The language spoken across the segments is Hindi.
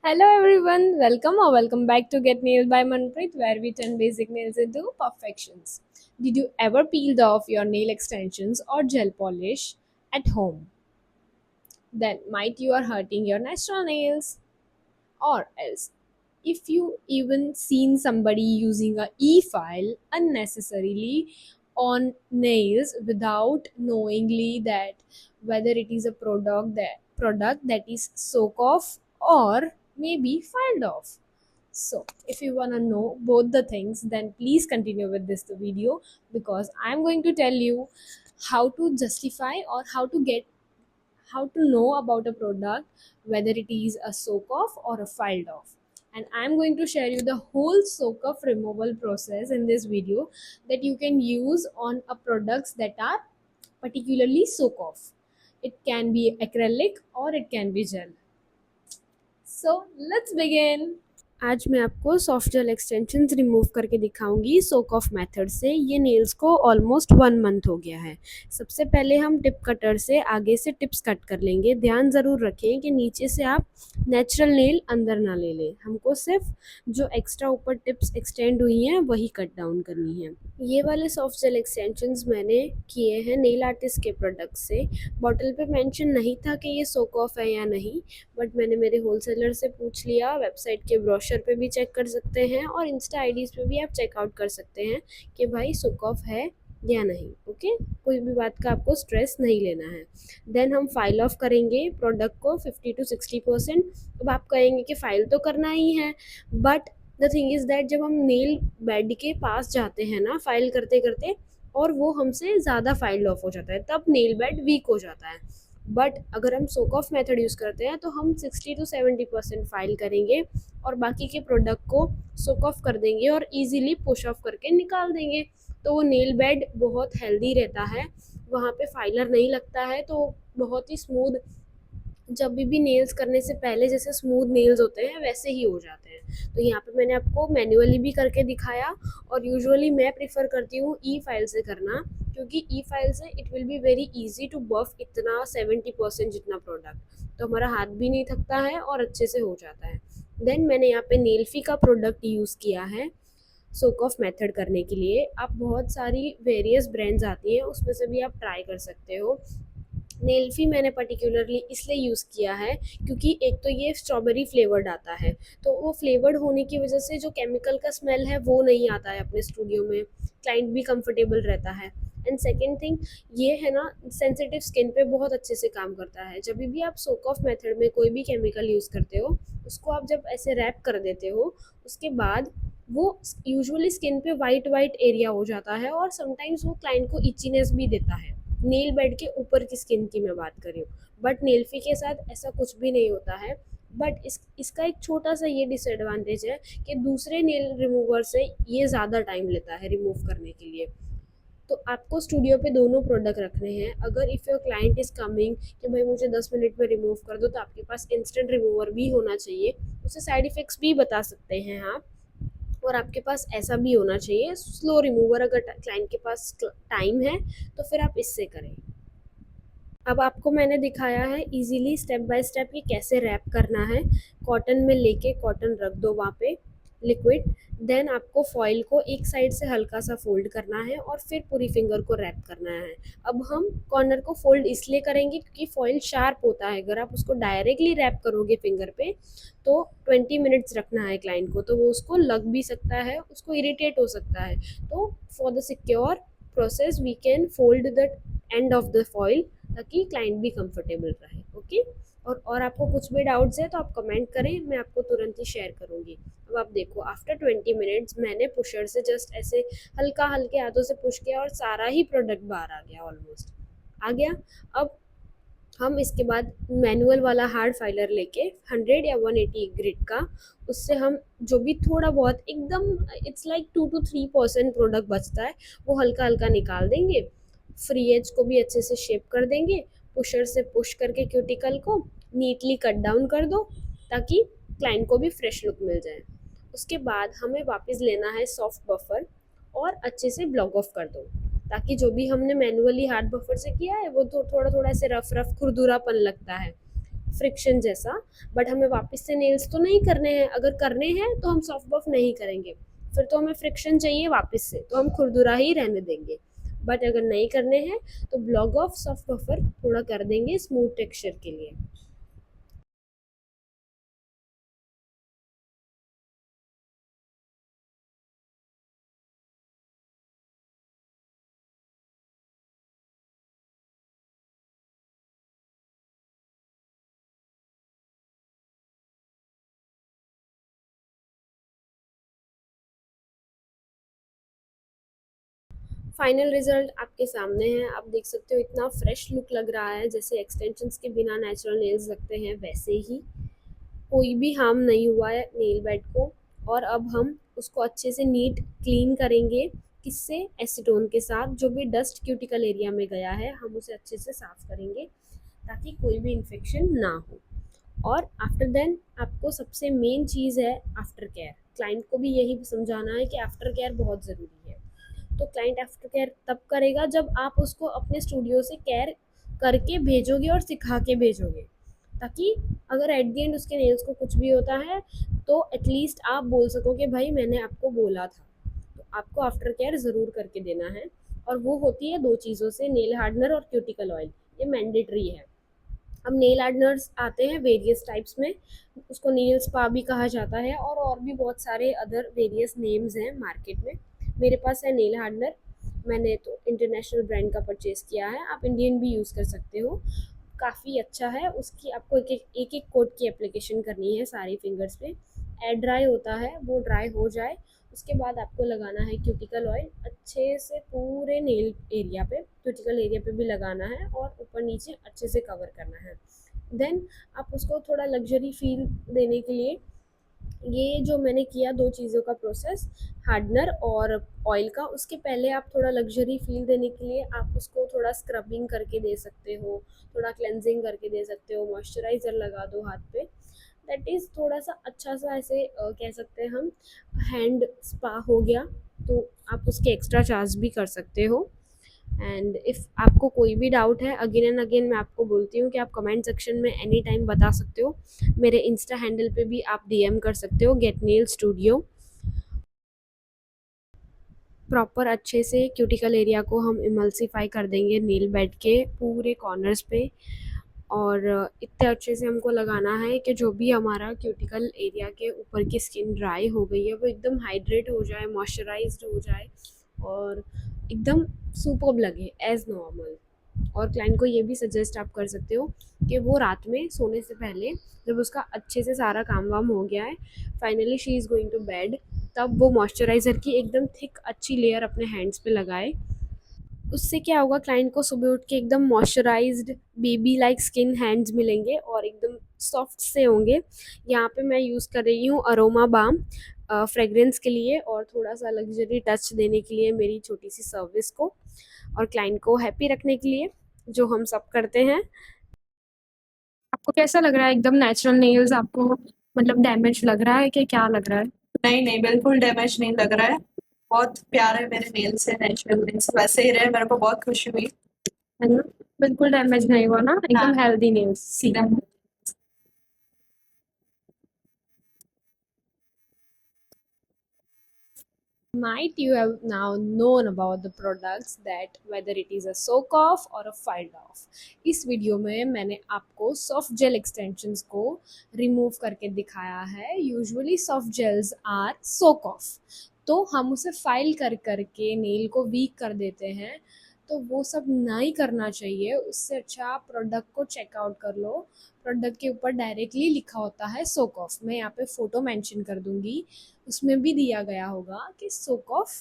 Hello everyone, welcome back to Get Nailed by Manpreet, where we turn basic nails into perfections. Did you ever peel off your nail extensions or gel polish at home? Then might you are hurting your natural nails, or else if you even seen somebody using a e-file unnecessarily on nails without knowingly that whether it is a product that is soak off or maybe filed off. So if you want to know both the things, then please continue with this video, because I'm going to tell you how to justify or how to know about a product whether it is a soak off or a filed off. And I'm going to share you the whole soak off removal process in this video that you can use on a products that are particularly soak off. It can be acrylic or it can be gel. So let's begin. आज मैं आपको सॉफ्ट जेल एक्सटेंशंस रिमूव करके दिखाऊंगी सोक ऑफ मेथड से। ये नेल्स को ऑलमोस्ट 1 मंथ हो गया है। सबसे पहले हम टिप कटर से आगे से टिप्स कट कर लेंगे। ध्यान ज़रूर रखें कि नीचे से आप नेचुरल नेल अंदर ना ले लें। हमको सिर्फ जो एक्स्ट्रा ऊपर टिप्स एक्सटेंड हुई हैं वही कट डाउन करनी है। ये वाले सॉफ्ट जेल एक्सटेंशंस मैंने किए हैं नेल आर्टिस्ट के प्रोडक्ट से। बॉटल पे मेंशन नहीं था कि ये सोक ऑफ है या नहीं, बट मैंने मेरे होलसेलर से पूछ लिया। वेबसाइट के ब्रोशर पे भी चेक कर सकते हैं और इंस्टा आईडीज़ पे भी आप चेकआउट कर सकते हैं कि भाई सुक ऑफ है या नहीं। ओके, कोई भी बात का आपको स्ट्रेस नहीं लेना है। देन हम फाइल ऑफ करेंगे प्रोडक्ट को 50 to 60%। अब आप कहेंगे कि फाइल तो करना ही है, but the thing is that जब हम नेल बेड के पास जाते हैं ना फाइल करते करते, और वो हमसे ज़्यादा फाइल ऑफ हो जाता है, तब नेल बेड वीक हो जाता है। बट अगर हम सोक ऑफ मेथड यूज़ करते हैं तो हम 60 to 70% फाइल करेंगे और बाकी के प्रोडक्ट को सोक ऑफ कर देंगे और इजीली पुश ऑफ करके निकाल देंगे। तो वो नेल बेड बहुत हेल्दी रहता है, वहाँ पे फाइलर नहीं लगता है, तो बहुत ही स्मूथ, जब भी नेल्स करने से पहले जैसे स्मूथ नेल्स होते हैं वैसे ही हो जाते हैं। तो यहाँ पे मैंने आपको मैन्युअली भी करके दिखाया, और यूजुअली मैं प्रेफर करती हूँ ई फाइल से करना, क्योंकि ई फाइल से it will be very easy to buff इतना 70% जितना प्रोडक्ट, तो हमारा हाथ भी नहीं थकता है और अच्छे से हो जाता है। देन मैंने यहाँ पे नेल्फी का प्रोडक्ट यूज़ किया है सोक ऑफ मेथड करने के लिए। आप बहुत सारी वेरियस ब्रांड्स आती हैं, उसमें से भी आप ट्राई कर सकते हो। नेल्फी मैंने पर्टिकुलरली इसलिए यूज़ किया है क्योंकि एक तो ये स्ट्रॉबेरी फ्लेवर्ड आता है, तो वो फ्लेवर्ड होने की वजह से जो केमिकल का स्मेल है वो नहीं आता है अपने स्टूडियो में, क्लाइंट भी कंफर्टेबल रहता है। एंड सेकेंड थिंग ये है ना, सेंसिटिव स्किन पे बहुत अच्छे से काम करता है। जब भी आप सोक ऑफ मेथड में कोई भी केमिकल यूज़ करते हो, उसको आप जब ऐसे रैप कर देते हो, उसके बाद वो यूजुअली स्किन पे वाइट वाइट एरिया हो जाता है, और समटाइम्स वो क्लाइंट को इचीनेस भी देता है। नेल बेड के ऊपर की स्किन की मैं बात कर रही हूँ, बट नेल्फी के साथ ऐसा कुछ भी नहीं होता है। बट इसका एक छोटा सा ये डिसएडवांटेज है कि दूसरे नेल रिमूवर से ये ज़्यादा टाइम लेता है रिमूव करने के लिए। तो आपको स्टूडियो पे दोनों प्रोडक्ट रखने हैं। अगर if your client is coming कि भाई मुझे 10 मिनट में रिमूव कर दो, तो आपके पास इंस्टेंट रिमूवर भी होना चाहिए। उससे साइड इफ़ेक्ट्स भी बता सकते हैं आप, और आपके पास ऐसा भी होना चाहिए स्लो रिमूवर। अगर क्लाइंट के पास टाइम है तो फिर आप इससे करें। अब आपको मैंने दिखाया है इजीली स्टेप बाय स्टेप कि कैसे रैप करना है। कॉटन में लेके कॉटन रख दो वहाँ पे लिक्विड, देन आपको फॉइल को एक साइड से हल्का सा फोल्ड करना है और फिर पूरी फिंगर को रैप करना है। अब हम कॉर्नर को फोल्ड इसलिए करेंगे क्योंकि फॉइल शार्प होता है। अगर आप उसको डायरेक्टली रैप करोगे फिंगर पे तो 20 मिनट्स रखना है क्लाइंट को, तो वो उसको लग भी सकता है, उसको इरिटेट हो सकता है। तो for the secure process we can fold the end of the foil, ताकि क्लाइंट भी कंफर्टेबल रहे। ओके, और आपको कुछ भी डाउट्स है तो आप कमेंट करें, मैं आपको तुरंत ही शेयर करूँगी। अब आप देखो आफ्टर 20 मिनट्स मैंने पुशर से जस्ट ऐसे हल्का हल्के हाथों से पुश किया और सारा ही प्रोडक्ट बाहर आ गया, ऑलमोस्ट आ गया। अब हम इसके बाद मैनुअल वाला हार्ड फाइलर लेके 100 या 180 ग्रिड का, उससे हम जो भी थोड़ा बहुत एकदम इट्स लाइक 2 to 3% प्रोडक्ट बचता है वो हल्का हल्का निकाल देंगे। फ्री एज को भी अच्छे से शेप कर देंगे। पुशर से पुश करके क्यूटिकल को नीटली कट डाउन कर दो, ताकि क्लाइंट को भी फ्रेश लुक मिल जाए। उसके बाद हमें वापस लेना है सॉफ्ट बफर और अच्छे से ब्लॉक ऑफ कर दो, ताकि जो भी हमने मैनुअली हार्ड बफर से किया है वो तो थोड़ा थोड़ा ऐसे रफ रफ खुरदुरापन लगता है। फ्रिक्शन जैसा, बट हमें वापस से नेल्स तो नहीं करने हैं। अगर करने हैं तो हम सॉफ्ट बफ नहीं करेंगे, फिर तो हमें फ्रिक्शन चाहिए वापस से, तो हम खुरदुरा ही रहने देंगे। बट अगर नहीं करने हैं तो ब्लॉग ऑफ सॉफ्ट बफर थोड़ा कर देंगे स्मूथ टेक्सचर के लिए। फाइनल रिजल्ट आपके सामने है, आप देख सकते हो इतना फ्रेश लुक लग रहा है, जैसे एक्सटेंशंस के बिना नेचुरल नेल्स लगते हैं वैसे ही। कोई भी हार्म नहीं हुआ है नेल बेड को। और अब हम उसको अच्छे से नीट क्लीन करेंगे, किससे, एसीटोन के साथ। जो भी डस्ट क्यूटिकल एरिया में गया है हम उसे अच्छे से साफ करेंगे ताकि कोई भी इन्फेक्शन ना हो। और आफ्टर देन आपको सबसे मेन चीज़ है आफ्टर केयर। क्लाइंट को भी यही समझाना है कि आफ्टर केयर बहुत ज़रूरी है। तो क्लाइंट आफ्टर केयर तब करेगा जब आप उसको अपने स्टूडियो से केयर करके भेजोगे और सिखा के भेजोगे, ताकि अगर एट द एंड उसके नेल्स को कुछ भी होता है तो एटलीस्ट आप बोल सको कि भाई मैंने आपको बोला था। तो आपको आफ्टर केयर ज़रूर करके देना है, और वो होती है दो चीज़ों से, नेल हार्डनर और क्यूटिकल ऑयल। ये मैंडेटरी है। अब नेल हार्डनर्स आते हैं वेरियस टाइप्स में, उसको नेल स्पा भी कहा जाता है, और भी बहुत सारे अदर वेरियस नेम्स हैं मार्केट में। मेरे पास है नेल हार्डनर, मैंने तो इंटरनेशनल ब्रांड का परचेज़ किया है, आप इंडियन भी यूज़ कर सकते हो। काफ़ी अच्छा है। उसकी आपको एक एक कोट की एप्लीकेशन करनी है सारी फिंगर्स पे। एयर ड्राई होता है, वो ड्राई हो जाए उसके बाद आपको लगाना है क्यूटिकल ऑयल अच्छे से पूरे नेल एरिया पे, क्यूटिकल एरिया पे भी लगाना है और ऊपर नीचे अच्छे से कवर करना है। देन आप उसको थोड़ा लग्जरी फील देने के लिए, ये जो मैंने किया दो चीज़ों का प्रोसेस, हार्डनर और ऑयल का, उसके पहले आप थोड़ा लग्जरी फील देने के लिए आप उसको थोड़ा स्क्रबिंग करके दे सकते हो, थोड़ा क्लेंजिंग करके दे सकते हो, मॉइस्चराइज़र लगा दो हाथ पे। दैट इज़ थोड़ा सा अच्छा सा ऐसे कह सकते हैं हम, हैंड स्पा हो गया। तो आप उसके एक्स्ट्रा चार्ज भी कर सकते हो। एंड इफ़ आपको कोई भी डाउट है, अगेन एंड अगेन मैं आपको बोलती हूँ कि आप कमेंट सेक्शन में एनी टाइम बता सकते हो। मेरे इंस्टा हैंडल पे भी आप डीएम कर सकते हो, गेट नेल स्टूडियो। प्रॉपर अच्छे से क्यूटिकल एरिया को हम इमल्सिफाई कर देंगे नेल बेड के पूरे कॉर्नर्स पे। और इतने अच्छे से हमको लगाना है कि जो भी हमारा क्यूटिकल एरिया के ऊपर की स्किन ड्राई हो गई है वो एकदम हाइड्रेट हो जाए, मॉइस्चराइज्ड हो जाए, और एकदम सुपर्ब लगे एज नॉर्मल। और क्लाइंट को ये भी सजेस्ट आप कर सकते हो कि वो रात में सोने से पहले, जब उसका अच्छे से सारा काम वाम हो गया है, finally she is going to bed, तब वो मॉइस्चराइज़र की एकदम थिक अच्छी लेयर अपने हैंड्स पे लगाए। उससे क्या होगा, क्लाइंट को सुबह उठ के एकदम moisturised baby like skin hands मिलेंगे और एकदम सॉफ्ट से होंगे। यहाँ पे मैं यूज़ कर रही हूँ अरोमा बाम फ्रेगरेंस के लिए और थोड़ा सा लग्जरी टच देने के लिए मेरी छोटी सी सर्विस को, और क्लाइंट को हैप्पी रखने के लिए, जो हम सब करते हैं। आपको कैसा लग रहा है? एकदम नेचुरल नेल्स आपको मतलब डैमेज लग रहा है कि क्या लग रहा है? नहीं नहीं, बिल्कुल डैमेज नहीं लग रहा है। बहुत प्यारे मेरे नेल्स है, नेचुरल नेल्स वैसे ही रहे, मेरे को बहुत खुशी हुई। है ना? बिल्कुल डैमेज नहीं हुआ ना, हाँ, एकदम हेल्दी नेल्स सी। एकदम। Might you have now known about the products that whether it is a soak off or a filed off। इस वीडियो में मैंने आपको सॉफ्ट जेल एक्सटेंशंस को रिमूव करके दिखाया है। Usually soft gels are soak off, तो हम उसे फाइल कर करके नेल को वीक कर देते हैं। तो वो सब नहीं करना चाहिए, उससे अच्छा आप प्रोडक्ट को चेकआउट कर लो। प्रोडक्ट के ऊपर डायरेक्टली लिखा होता है सोक ऑफ, मैं यहाँ पे फ़ोटो मेंशन कर दूंगी, उसमें भी दिया गया होगा कि सोक ऑफ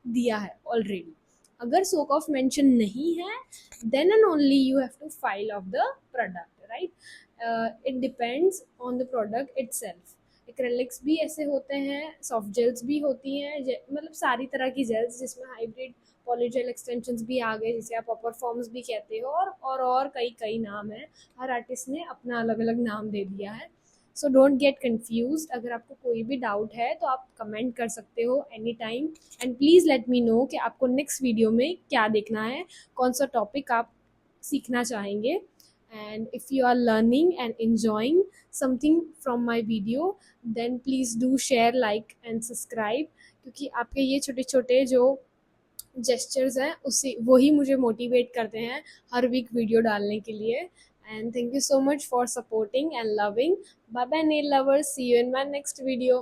दिया है ऑलरेडी। अगर सोक ऑफ मेंशन नहीं है then and only you have to file off the product, right. It depends on the product itself. Acrylics भी ऐसे होते हैं, सॉफ्ट जेल्स भी होती हैं, मतलब सारी तरह की जेल्स जिसमें हाइब्रिड पॉलीजेल एक्सटेंशंस भी आ गए, जिसे आप अपर फॉर्म्स भी कहते हो, और कई कई नाम है। हर आर्टिस्ट ने अपना अलग अलग नाम दे दिया है। So don't get confuse. अगर आपको कोई भी डाउट है तो आप कमेंट कर सकते हो any time. And please let me know कि आपको नेक्स्ट वीडियो में क्या देखना है, कौन सा टॉपिक आप सीखना चाहेंगे। and if you are learning and enjoying something from my video, then please do share, like and subscribe, क्योंकि आपके ये छोटे छोटे जो जेस्चर्स हैं उसी वही मुझे मोटिवेट करते हैं हर वीक वीडियो डालने के लिए. And thank you so much for supporting and loving. Bye bye nail lovers, see you in my next video.